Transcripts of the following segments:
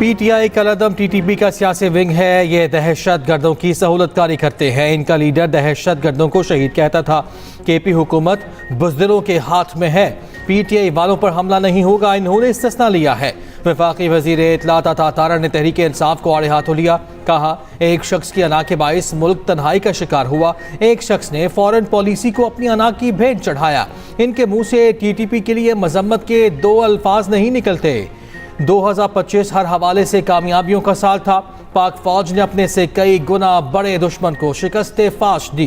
PTI कलअदम TTP का सियासी wing है। ये दहशत गर्दों की सहूलतकारी करते हैं। इनका लीडर दहशत गर्दों को शहीद कहता था। केपी हुकूमत बुज़दिलों के हाथ में है। पीटीआई वालों पर हमला नहीं होगा, इन्होंने इस्तिस्ना लिया है। वफाकी वजीर इत्तलात अता तारड़ ने तहरीक इंसाफ को आड़े हाथों लिया। कहा, एक शख्स की अना के बाइस मुल्क तन्हाई का शिकार हुआ। एक शख्स ने फॉरेन पॉलिसी को अपनी अना की भेंट चढ़ाया। इनके मुंह से टीटीपी के लिए मजम्मत के दो अल्फाज नहीं निकलते। 2025 हर हवाले से कामयाबियों का साल था। पाक फौज ने अपने से कई गुना बड़े दुश्मन को शिकस्त फाश दी।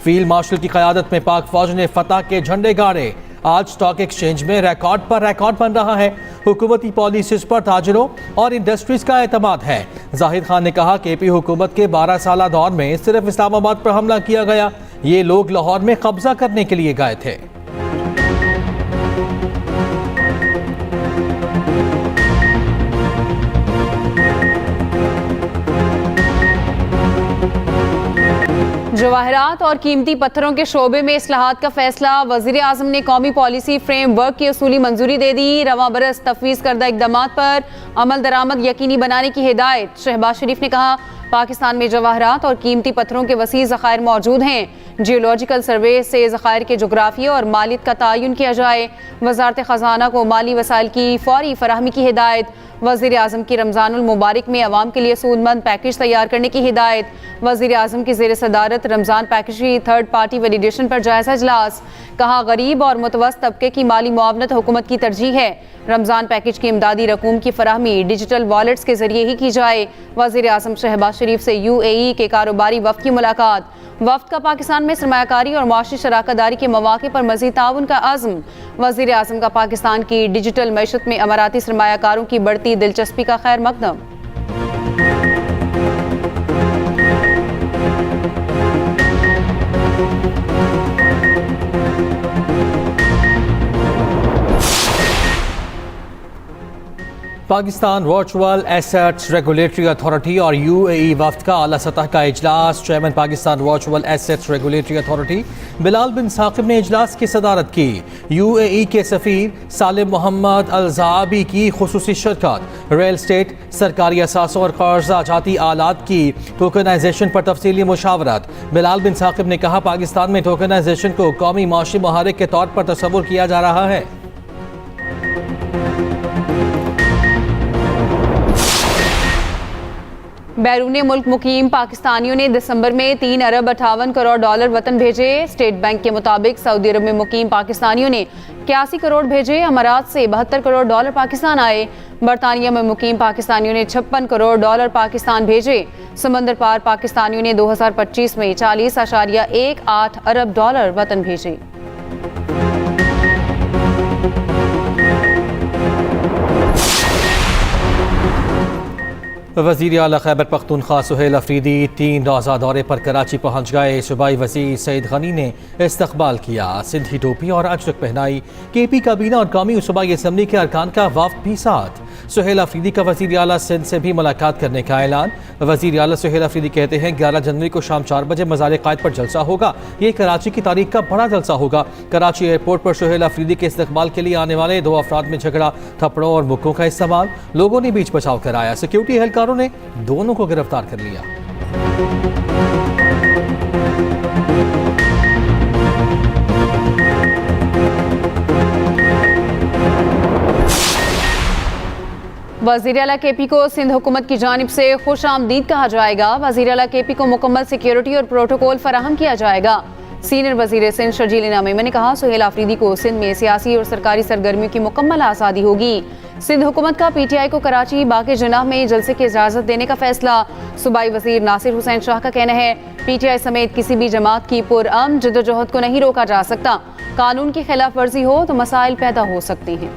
फील्ड मार्शल की क़यादत में पाक फौज ने फतह के झंडे गाड़े। आज स्टॉक एक्सचेंज में रिकॉर्ड पर रिकॉर्ड बन रहा है। हुकूमती पॉलिसीज पर ताजरों और इंडस्ट्रीज का एतमाद है। जाहिद खान ने कहा, केपी हुकूमत के 12 साल दौर में सिर्फ इस्लामाबाद पर हमला किया गया। ये लोग लाहौर में कब्जा करने के लिए गए थे। जवाहरात और कीमती पत्थरों के शोबे में इस्लाहात का फैसला। वजीर आजम ने कौमी पॉलिसी फ्रेमवर्क की असूली मंजूरी दे दी। रवां बरस तफवीज़ करदा इक़दामात पर अमल दरामद यकीनी बनाने की हिदायत। शहबाज शरीफ ने कहा, पाकिस्तान में जवाहरात और कीमती पत्थरों के वसी ज़खायर मौजूद हैं। जियोलॉजिकल सर्वे से ज़खायर के जोग्राफिया और मालियत का तयन किया जाए। वज़ारत ख़जाना को माली वसाइल की फौरी फराहमी की हिदायत। वज़ीर आज़म की रमज़ानुल मुबारक में अवाम के लिए सूदमंद पैकेज तैयार करने की हिदायत। वज़ीर आज़म की ज़ेर सदारत रमज़ान पैकेज की थर्ड पार्टी वैलिडेशन पर जायज़ा इजलास। कहा, गरीब और मुतवस्सित तबके की माली मुआवनत हुकूमत की तरजीह है। रमज़ान पैकेज की इमदादी रकूम की फराहमी डिजिटल वॉलेट्स के जरिए ही की जाए। वज़ीर आज़म शहबाज शरीफ से UAE के कारोबारी वफ़द की मुलाकात। वफ़द का पाकिस्तान में सरमायाकारी और मुआशी शराकतदारी के मौक़े पर मज़ीद ताउन का आज़म। वज़ीर आज़म का पाकिस्तान की डिजिटल मैशत में अमाराती सरमायाकारों की बढ़ती दिलचस्पी का खैर मकदम। Pakistan virtual assets regulatory authority और UAE वफ़द का आला सतह का इजलास। Chairman Pakistan virtual assets regulatory authority Bilal bin Saqib ने इजलास की सदारत की। UAE के सफ़ीर सालिम मोहम्मद अल-ज़ाबी की खुसूसी शिरकत। रियल स्टेट, सरकारी असासों और कर्जा जाती आलात की टोकनाइजेशन पर तफसीली मुशावरत। बिलाल बिन साकिब ने कहा, पाकिस्तान में टोकनाइजेशन को कौमी माशी महारिक के तौर पर तस्वुर किया जा रहा है। बैरून मुल्क मुकीम पाकिस्तानियों ने दिसंबर में 3 अरब 58 करोड़ डॉलर वतन भेजे। स्टेट बैंक के मुताबिक सऊदी अरब में मुकीम पाकिस्तानियों ने 81 करोड़ भेजे। अमारात से 72 करोड़ डॉलर पाकिस्तान आए। बरतानिया में मुकीम पाकिस्तानियों ने 56 करोड़ डॉलर पाकिस्तान भेजे। समंदर पार पाकिस्तानियों ने 2025 में 40.18 अरब डॉलर वतन भेजे। वज़ीर आला खैबर पख्तूनख्वा सुहेल अफरीदी 3 रोज़ा दौरे पर कराची पहुँच गए। सूबाई वज़ीर सईद गनी ने इस्तकबाल किया, सिंधी टोपी और अजरक पहनाई। KP काबीना और कौमी सूबाई असम्बली के अरकान का वफ़द भी साथ। सुहेल अफरीदी का वज़ीर आला सिंध से भी मुलाकात करने का ऐलान। वज़ीर आला सुहेल अफरीदी कहते हैं, 11 जनवरी को शाम 4 बजे मज़ार क़ायद पर जलसा होगा। ये कराची की तारीख का बड़ा जलसा होगा। कराची एयरपोर्ट पर सुहेल अफरीदी के इस्तकबाल के लिए आने वाले 2 अफराद में झगड़ा, थप्पड़ों और मुक्कों का इस्तेमाल। लोगों ने बीच बचाव कराया। सिक्योरिटी एहलकारों ने दोनों को गिरफ्तार कर लिया। वज़ीर आला KP को सिंध हुकूमत की जानिब से खुश आमदीद कहा जाएगा। वज़ीर आला KP को मुकम्मल सिक्योरिटी और प्रोटोकॉल फराहम किया जाएगा। सीनियर वज़ीर सिंध शर्जील नईम ने कहा, सुहेल अफरीदी को सिंध में सियासी और सरकारी सरगर्मियों की मुकम्मल आज़ादी होगी। सिंध हुकूमत का PTI को कराची बाक़ी जनाह में जलसे की इजाज़त देने का फैसला। सूबाई वज़ीर नासिर हुसैन शाह का कहना है, PTI समेत किसी भी जमात की पुरअमन जद्दोजहद को नहीं रोका जा सकता। कानून की खिलाफ वर्जी हो तो मसाइल पैदा हो सकते हैं।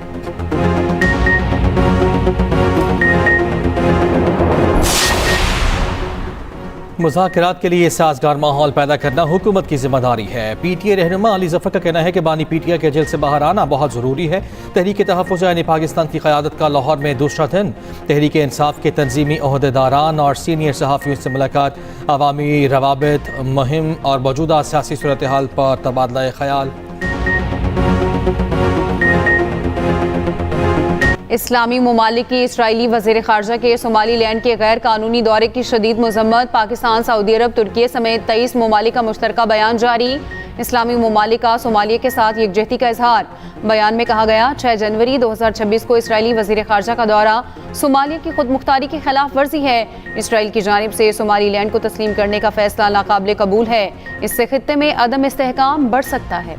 मुज़ाकरात के लिए साजगार माहौल पैदा करना हुकूमत की जिम्मेदारी है। PTA रहनुमा अली ज़फ़र का कहना है कि बानी PTI के जेल से बाहर आना बहुत ज़रूरी है। तहरीक तहफ़्फ़ुज़ यानी पाकिस्तान की क़यादत का लाहौर में दूसरा दिन। तहरीक इंसाफ के तंजीमी ओहदेदारान और सीनियर सहाफ़ियों से मुलाकात। अवामी रवाबित मुहिम और मौजूदा सियासी सूरत हाल पर तबादला ख्याल। इस्लामी ममालिक की इसराइली वज़ीर ख़ारजा के सोमालीलैंड के गैर कानूनी दौरे की शदीद मज़म्मत। पाकिस्तान, सऊदी अरब, तुर्की समेत 23 ममालिक का मुश्तरका बयान जारी। इस्लामी ममालिक का सोमालिया के साथ यकजहती का इजहार। बयान में कहा गया 6 जनवरी 2026 को इसराइली वज़ीर ख़ारजा का दौरा सोमालिया की खुद मुख्तारी की खिलाफ वर्जी है। इसराइल की जानिब से सोमालीलैंड को तस्लीम करने का फैसला नाकाबिल कबूल है। इससे खित्ते में अदम इस्तेहकाम बढ़ सकता है।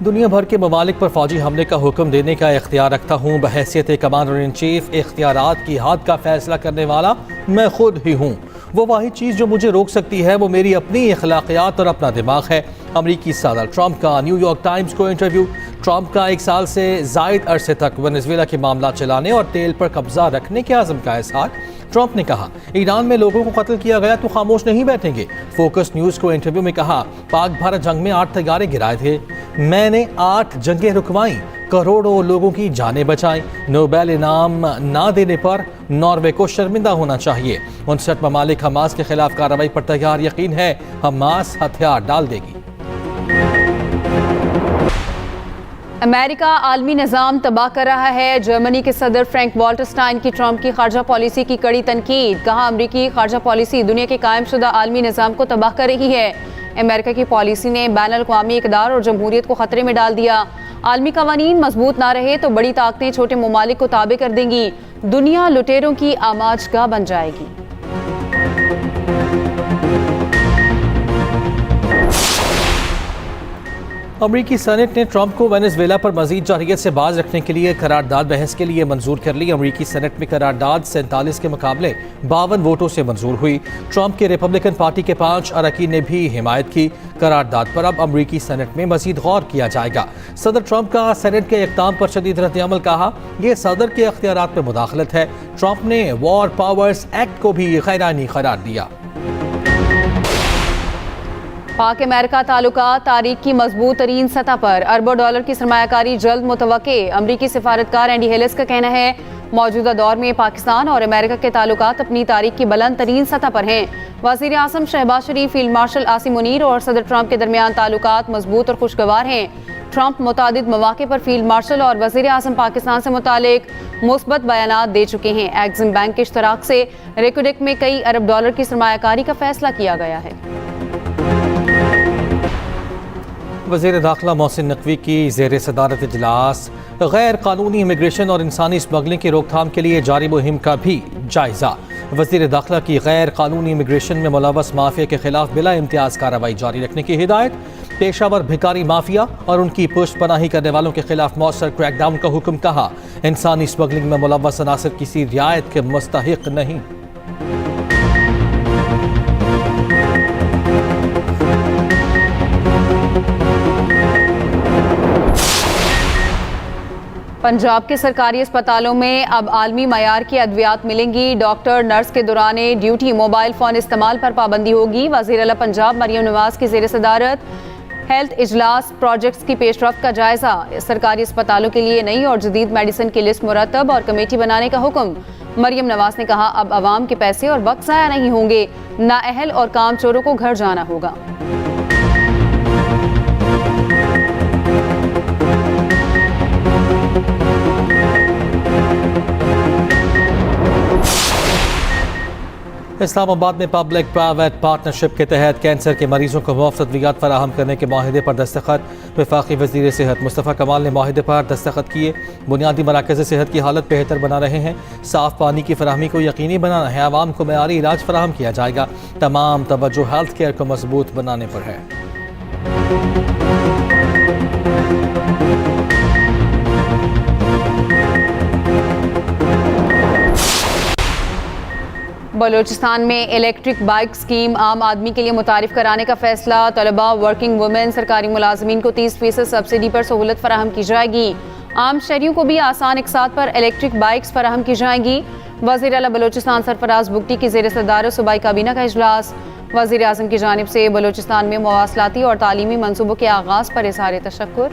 दुनिया भर के ममालिक पर फौजी हमले का हुक्म देने का इख्तियार रखता हूँ। बहैसियत कमांडर इन चीफ इख्तियारात की हद का फैसला करने वाला मैं खुद ही हूँ। वो वाही चीज़ जो मुझे रोक सकती है वो मेरी अपनी अखलाकियात और अपना दिमाग है। अमरीकी सदर ट्रंप का न्यूयॉर्क टाइम्स को इंटरव्यू। ट्रंप का 1 साल से जायद अरसे तक वेनेजुएला के मामला चलाने और तेल पर कब्जा रखने के आज़म का इज़हार। ट्रंप ने कहा ईरान में लोगों को कत्ल किया गया तो खामोश नहीं बैठेंगे। फोकस न्यूज़ को इंटरव्यू में कहा पाक भारत जंग में 8 तैयारे गिराए थे, मैंने 8 जंगें रुकवाई, करोड़ों लोगों की जानें बचाई। नोबेल इनाम ना देने पर नॉर्वे को शर्मिंदा होना चाहिए। 59 ममालिक हमास के खिलाफ कार्रवाई पर तैयार, यकीन है हमास हथियार डाल देगी। अमेरिका आलमी निज़ाम तबाह कर रहा है। जर्मनी के सदर फ्रैंक वॉल्टर स्टाइन की ट्रंप की खारजा पॉलिसी की कड़ी तनकीद। कहा अमरीकी खारजा पॉलिसी दुनिया के कायमशुदा आलमी निज़ाम को तबाह कर रही है। अमेरिका की पॉलिसी ने बैनुल-अक़वामी इक़दार और जमहूरियत को खतरे में डाल दिया। आलमी कवानीन मजबूत ना रहे तो बड़ी ताकतें छोटे ममालिक को ताबे कर देंगी। दुनिया लुटेरों की आमाजगाह बन जाएगी। अमरीकी सेनेट ने ट्रंप को वेनेजुएला पर मजीद जारहियत से बाज रखने के लिए करारदाद बहस के लिए मंजूर कर ली। अमरीकी सेनेट में करारदाद 47 के मुकाबले 52 वोटों से मंजूर हुई। ट्रंप के रिपब्लिकन पार्टी के 5 अरकान ने भी हिमायत की। करारदाद पर अब अमरीकी सेनेट में मजीद गौर किया जाएगा। सदर ट्रंप का सेनेट के इक़दाम पर शदीद रद्द-ए-अमल। कहा यह सदर के अख्तियारात में मुदाखलत है। ट्रंप ने वॉर पावर्स एक्ट को भी गैरानी करार दिया। पाक अमेरिका ताल्लुकात तारीख की मजबूत तरीन सतह पर, अरबों डॉलर की सरमायाकारी जल्द मुतवक्के। अमरीकी सिफारतकार एंडी हेलिस का कहना है मौजूदा दौर में पाकिस्तान और अमेरिका के ताल्लुकात अपनी तारीख की बुलंद तरीन सतह पर हैं। वज़ीर आज़म शहबाज शरीफ, फील्ड मार्शल आसिम मुनीर और सदर ट्रंप के दरमियान ताल्लुकात मजबूत और खुशगवार हैं। ट्रंप मुतादिद मौके पर फील्ड मार्शल और वज़ीर आज़म पाकिस्तान से मुतालिक मुस्बत बयानात दे चुके हैं। एग्जिम बैंक के इश्तराक से रेकोडेक में कई अरब डॉलर की सरमायाकारी का फैसला किया गया है। वज़ीर दाखिला मोहसिन नकवी की ज़ेर सदारत इजलास गैर कानूनी इमिग्रेशन और इंसानी स्मगलिंग की रोकथाम के लिए जारी मुहिम का भी जायजा। वज़ीर दाखिला की गैर कानूनी इमिग्रेशन में मुलव्वस माफिया के खिलाफ बिला इम्तियाज़ कार्रवाई जारी रखने की हिदायत। पेशावर भिखारी माफिया और उनकी पुष्ट पनाही करने वालों के खिलाफ मौसर क्रैकडाउन का हुक्म। कहा इंसानी स्मगलिंग में मुलव्वस अनासर किसी रियायत के मुस्तहिक नहीं। पंजाब के सरकारी अस्पतालों में अब आलमी मयार की अद्वियात मिलेंगी। डॉक्टर नर्स के दौरान ड्यूटी मोबाइल फ़ोन इस्तेमाल पर पाबंदी होगी। वज़ीर आला पंजाब मरियम नवाज की ज़ेर सदारत हेल्थ इजलास प्रोजेक्ट्स की पेशरफ्त का जायजा। सरकारी अस्पतालों के लिए नई और जदीद मेडिसिन की लिस्ट मुरतब और कमेटी बनाने का हुक्म। मरियम नवाज ने कहा अब आवाम के पैसे और वक्त ज़ाया नहीं होंगे, नाअहल और काम चोरों को घर जाना होगा। इस्लामाबाद में पब्लिक प्राइवेट पार्टनरशिप के तहत कैंसर के मरीजों को मुफ्त अद्वियात फराहम करने के माहिदे पर दस्तखत। वफाकी वज़ीर सेहत मुस्तफ़ा कमाल ने माहिदे पर दस्तखत किए। बुनियादी मराकज़ सेहत की हालत बेहतर बना रहे हैं। साफ़ पानी की फराहमी को यकीनी बनाना है। आवाम को मयारी इलाज फराहम किया जाएगा। तमाम तवज्जो हेल्थ केयर को मजबूत बनाने पर है। बलूचिस्तान में इलेक्ट्रिक बाइक स्कीम आम आदमी के लिए मुतारिफ कराने का फैसला। तलबा, वर्किंग वुमेन, सरकारी मुलाजमीन को 30% सब्सिडी पर सहूलत फराहम की जाएगी। आम शहरियों को भी आसान इकसात पर इलेक्ट्रिक बाइक्स फराहम की जाएंगी। वज़ीर आला बलूचिस्तान सरफराज बुगटी की ज़ेर सदारत सूबाई काबीना का इजलास। वज़ीर आज़म की जानिब से बलूचिस्तान में मवासलाती और तालीमी मनसूबों के आगाज़ पर इज़हार तशक्कुर।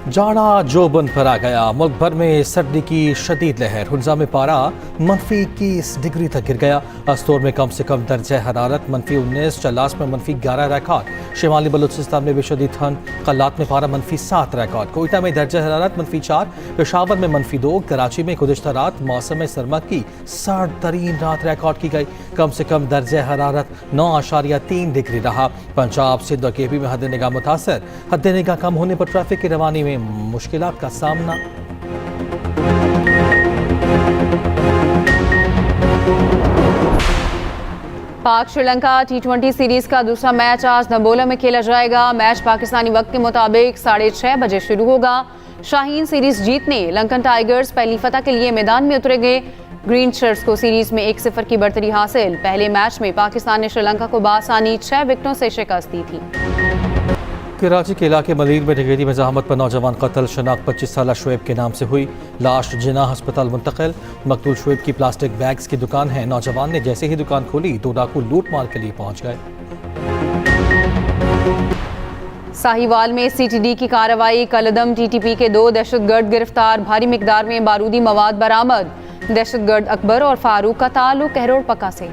जाड़ा जोबन पर आ गया। मुल्क भर में सर्दी की शदीद लहर। हुंजा में पारा -21 डिग्री तक गिर गया। अस्तोर में कम से कम दर्जा हरारत -19, चलास में -11 रिकॉर्ड। शिमाली बलूचिस्तान में भी शदीद ठंड। कल्लात में पारा -7 रिकॉर्ड। कोयटा में दर्जा हरारत -4, पेशावर में -2, कराची में गुज़िश्ता रात मौसम सरमा की सर्द तरीन रात रिकॉर्ड की गई। कम से कम दर्जा हरारत 9.3 डिग्री रहा। पंजाब, सिंध और केपी में हद निगाह मुतासर। हद निगाह कम होने पर ट्रैफिक की रवानी में मुश्किलात का सामना। पाक श्रीलंका T20 सीरीज का दूसरा मैच आज नंबोला में खेला जाएगा। मैच पाकिस्तानी वक्त के मुताबिक 6:30 बजे शुरू होगा। शाहीन सीरीज जीतने लंकन टाइगर्स पहली फतह के लिए मैदान में उतरेंगे। ग्रीन शर्ट्स को सीरीज में 1-0 की बढ़तरी हासिल। पहले मैच में पाकिस्तान ने श्रीलंका को बासानी 6 विकेटों से शिकस्त दी थी। कराची के इलाके मलीर में डकैती में जहामत पर नौजवान कत्ल। शनाख्त 25 साला शुएब के नाम से हुई। लाश जिन्ना अस्पताल मुंतकिल। मकतूल शुएब की प्लास्टिक बैग्स की दुकान है। नौजवान ने जैसे ही दुकान खोली तो डाकू लूट मार के लिए पहुंच गए। साहिवाल में CTD की कार्रवाई। कलदम TTP के 2 दहशतगर्द गिरफ्तार। भारी मिकदार में बारूदी मवाद बरामद। दहशतगर्द अकबर और फारूक का ताल्लुक कहरोड़ पक्का से।